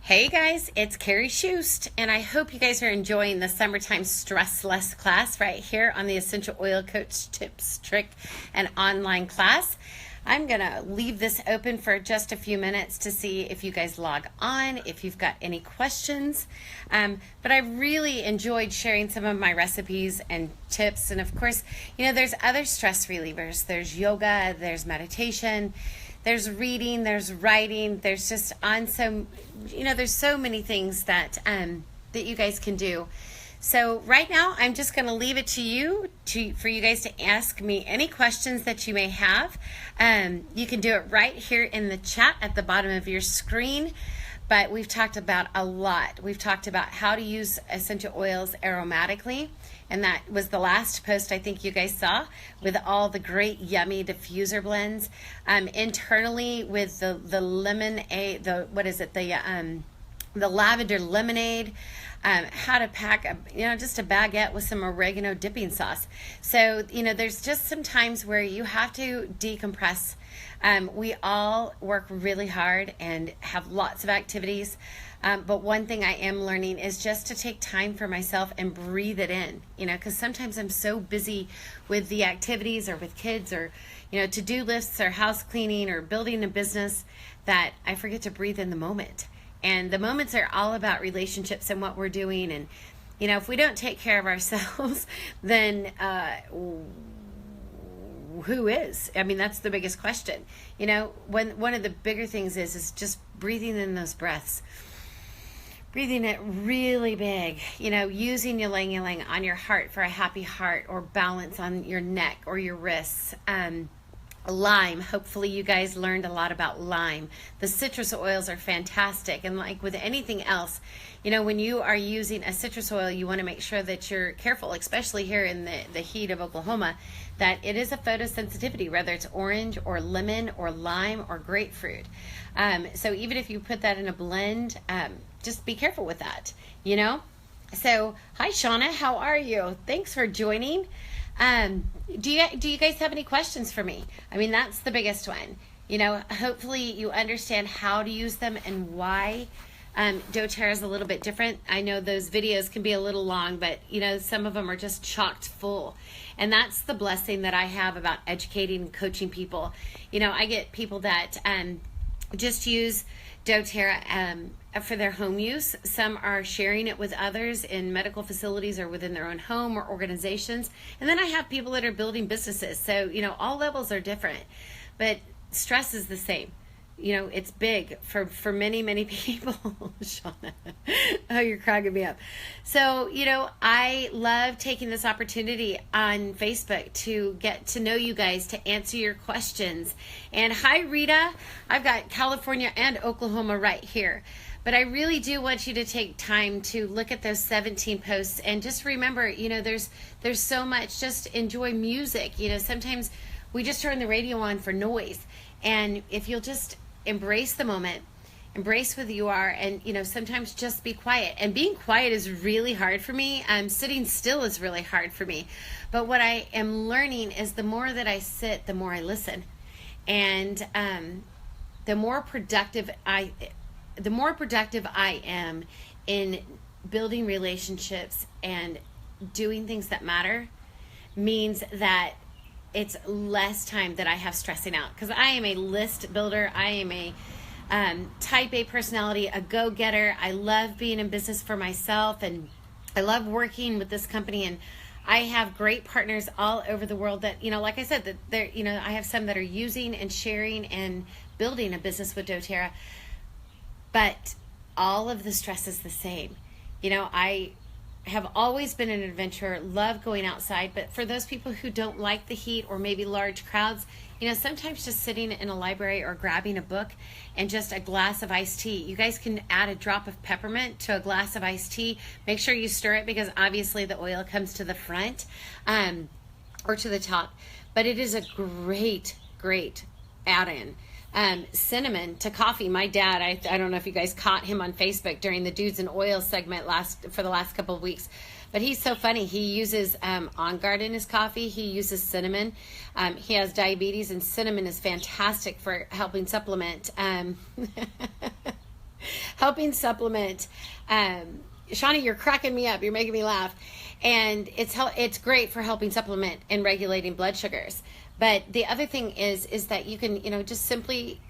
Hey guys, it's Karrie Shust, and I hope you guys are enjoying the summertime stress less class right here on the Essential Oil Coach Tips, Trick, and online class. I'm going to leave this open for just a few minutes to see if you guys log on, if you've got any questions. But I really enjoyed sharing some of my recipes and tips. And of course, there's other stress relievers. There's yoga, there's meditation, there's reading, there's writing, there's just there's so many things that you guys can do. So right now, I'm just going to leave it to you for you guys to ask me any questions that you may have. You can do it right here in the chat at the bottom of your screen. But we've talked about a lot. We've talked about how to use essential oils aromatically. And that was the last post I think you guys saw with all the great yummy diffuser blends. Internally with the lemonade, the lavender lemonade. How to pack just a baguette with some oregano dipping sauce. So, there's just some times where you have to decompress. We all work really hard and have lots of activities. But one thing I am learning is just to take time for myself and breathe it in, because sometimes I'm so busy with the activities or with kids or, to-do lists or house cleaning or building a business that I forget to breathe in the moment. And the moments are all about relationships and what we're doing. And, if we don't take care of ourselves, then who is? I mean, that's the biggest question. One of the bigger things is just breathing in those breaths. Breathing it really big, using ylang ylang on your heart for a happy heart, or balance on your neck or your wrists. Lime. Hopefully you guys learned a lot about lime. The citrus oils are fantastic. And like with anything else, when you are using a citrus oil, you want to make sure that you're careful, especially here in the heat of Oklahoma, that it is a photosensitivity, whether it's orange or lemon or lime or grapefruit. So even if you put that in a blend, just be careful with that, So, hi Shauna, how are you? Thanks for joining. Do you guys have any questions for me? I mean, that's the biggest one. Hopefully you understand how to use them and why doTERRA is a little bit different. I know those videos can be a little long, but some of them are just chocked full. And that's the blessing that I have about educating and coaching people. I get people that just use doTERRA for their home use. Some are sharing it with others in medical facilities or within their own home or organizations. And then I have people that are building businesses. So, all levels are different, but stress is the same. It's big for many, many people. Shauna, oh, you're cracking me up. So, I love taking this opportunity on Facebook to get to know you guys, to answer your questions. And hi, Rita. I've got California and Oklahoma right here. But I really do want you to take time to look at those 17 posts and just remember, there's so much. Just enjoy music. Sometimes we just turn the radio on for noise. And if you'll just embrace the moment, embrace who you are, and sometimes just be quiet. And being quiet is really hard for me. Sitting still is really hard for me. But what I am learning is the more that I sit, the more I listen, and the more productive I am in building relationships and doing things that matter, means that it's less time that I have stressing out, because I am a list builder. I am a type A personality, a go-getter. I love being in business for myself, and I love working with this company, and I have great partners all over the world that, like I said, that they're, I have some that are using and sharing and building a business with doTERRA, but all of the stress is the same. I have always been an adventurer, love going outside, but for those people who don't like the heat or maybe large crowds, sometimes just sitting in a library or grabbing a book and just a glass of iced tea. You guys can add a drop of peppermint to a glass of iced tea. Make sure you stir it, because obviously the oil comes to the front or to the top, but it is a great add-in. Cinnamon to coffee. My dad, I don't know if you guys caught him on Facebook during the Dudes and Oil segment for the last couple of weeks, but he's so funny. He uses On Guard in his coffee. He uses cinnamon. He has diabetes, and cinnamon is fantastic for helping supplement helping supplement. Shawnee, you're cracking me up. You're making me laugh. And it's great for helping supplement and regulating blood sugars. But the other thing is that you can, just simply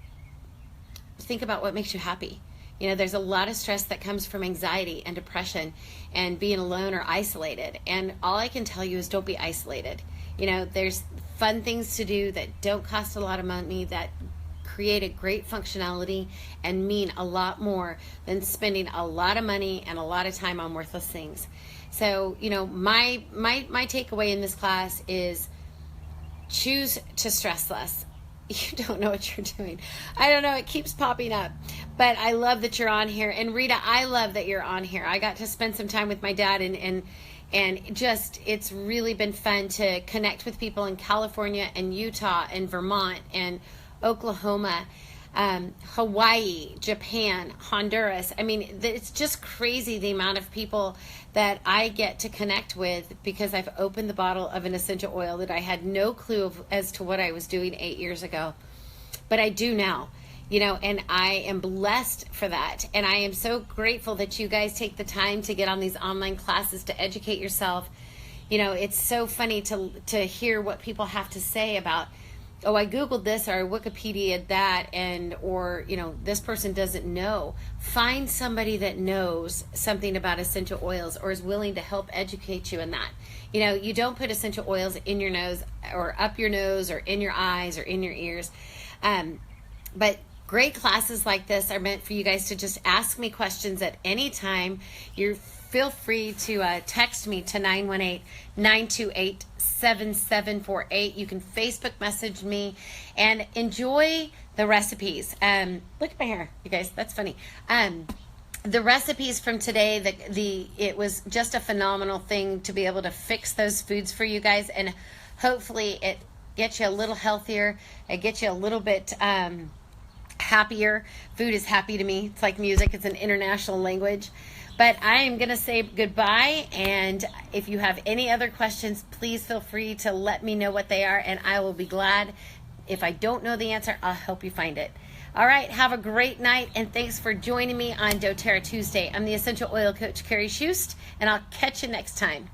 think about what makes you happy. There's a lot of stress that comes from anxiety and depression and being alone or isolated. And all I can tell you is don't be isolated. There's fun things to do that don't cost a lot of money, that create a great functionality and mean a lot more than spending a lot of money and a lot of time on worthless things. So, my takeaway in this class is choose to stress less. You don't know what you're doing. I don't know. It keeps popping up. But I love that you're on here. And Rita, I love that you're on here. I got to spend some time with my dad and just, it's really been fun to connect with people in California and Utah and Vermont and Oklahoma, Hawaii, Japan, Honduras. I mean, it's just crazy the amount of people that I get to connect with because I've opened the bottle of an essential oil that I had no clue as to what I was doing 8 years ago. But I do now, and I am blessed for that. And I am so grateful that you guys take the time to get on these online classes to educate yourself. It's so funny to hear what people have to say about, oh, I Googled this or I Wikipedia'd that, or this person doesn't know. Find somebody that knows something about essential oils or is willing to help educate you in that. You don't put essential oils in your nose or up your nose or in your eyes or in your ears. But great classes like this are meant for you guys to just ask me questions at any time. Feel free to text me to 918-928-7748. You can Facebook message me and enjoy the recipes. Look at my hair, you guys. That's funny. The recipes from today, it was just a phenomenal thing to be able to fix those foods for you guys, and hopefully it gets you a little healthier. It gets you a little bit happier. Food is happy to me. It's like music. It's an international language. But I am going to say goodbye, and if you have any other questions, please feel free to let me know what they are, and I will be glad. If I don't know the answer, I'll help you find it. All right, have a great night, and thanks for joining me on doTERRA Tuesday. I'm the Essential Oil Coach, Karrie Shust, and I'll catch you next time.